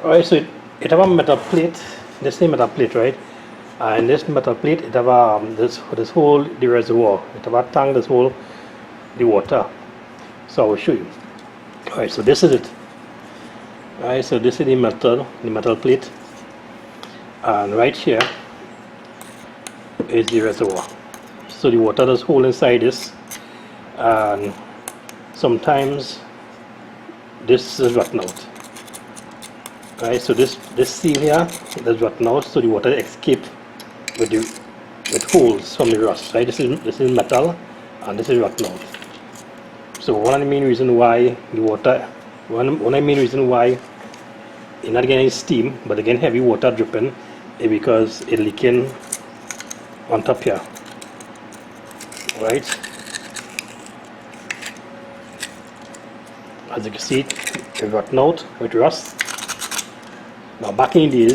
Alright, so it have a metal plate, this is metal plate, right? And this metal plate, it have this whole the reservoir. It have a tank, this whole the water. So I will show you. Alright, so this is it. Alright, so this is the metal plate, and right here is the reservoir. So the water does hold inside this, and sometimes this is rotten out. Right, so this seal here is rotten out, so the water escape with holes from the rust. Right, this is metal, and this is rotten out. So one of the main reason why the water, one of the main reason why you're not getting steam, but again heavy water dripping, is because it's leaking on top here. Right, as you can see, it's rotten out with rust. Now back in the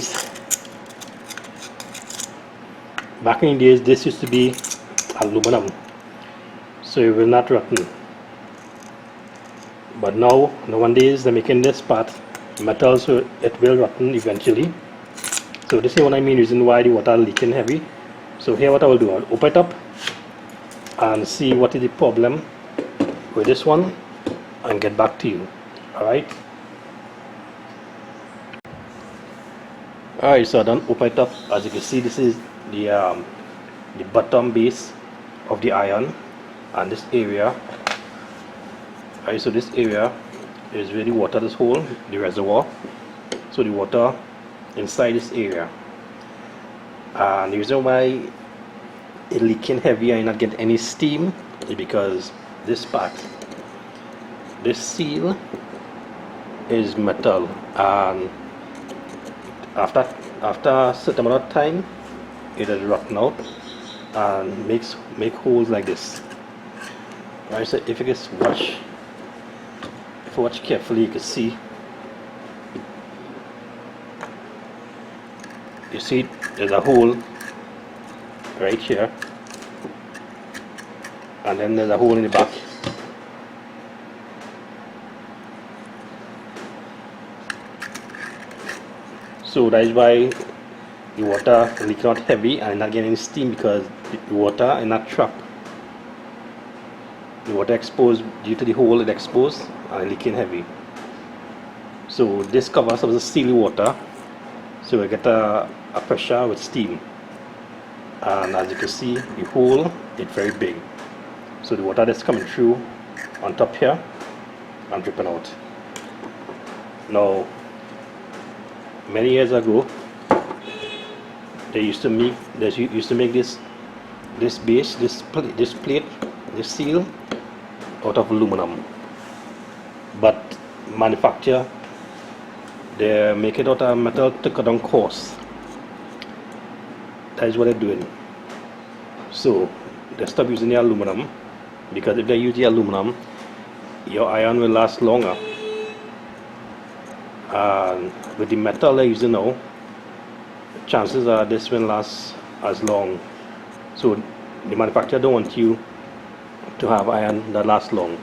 days, this used to be aluminum, so it will not rotten. But nowadays they're making this part metal, so it will rotten eventually. So this is one of the main reason why the water leaking heavy. So here what I will do, I'll open it up and see what is the problem with this one and get back to you. Alright, so I done open it up. As you can see, this is the bottom base of the iron, and this area. Alright, so this area is where the water is hold, the reservoir. So the water inside this area, and the reason why it's leaking heavy and not getting any steam is because this part, this seal is metal, and after a certain amount of time it is rotten out and make holes like this. Right, so if you watch carefully, you can see, you see there's a hole right here, and then there's a hole in the back. So that is why the water is leaking out heavy and not getting steam, because the water is not trapped. The water exposed due to the hole it exposed and leaking heavy. So this covers up the steely water, so we get a pressure with steam. And as you can see, the hole is very big, so the water that's coming through on top here and dripping out. Now, many years ago, they used to make this base, this plate, this seal out of aluminum, but manufacturer, they make it out of metal to cut down cost. That is what they're doing. So they stop using the aluminum, because if they use the aluminum, your iron will last longer. And with the metal they're using now, chances are this will last as long. So the manufacturer don't want you to have iron that lasts long.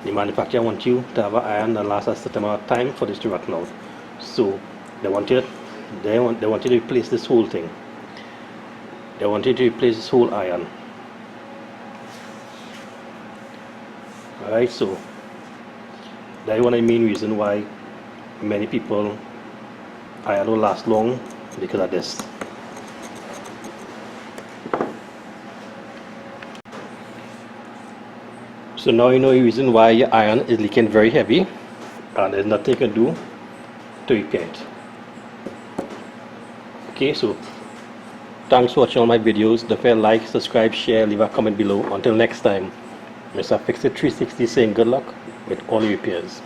The manufacturer wants you to have an iron that lasts a certain amount of time for this to rotten out. So they want you to replace this whole thing. They want you to replace this whole iron. Alright, so that is one of the main reasons why many people iron don't last long, because of this. So now you know the reason why your iron is leaking very heavy, and there's nothing you can do to repair it. Okay, so thanks for watching all my videos. Don't forget to like, subscribe, share, leave a comment below. Until next time, Mr. Fix It 360 saying good luck with all your repairs.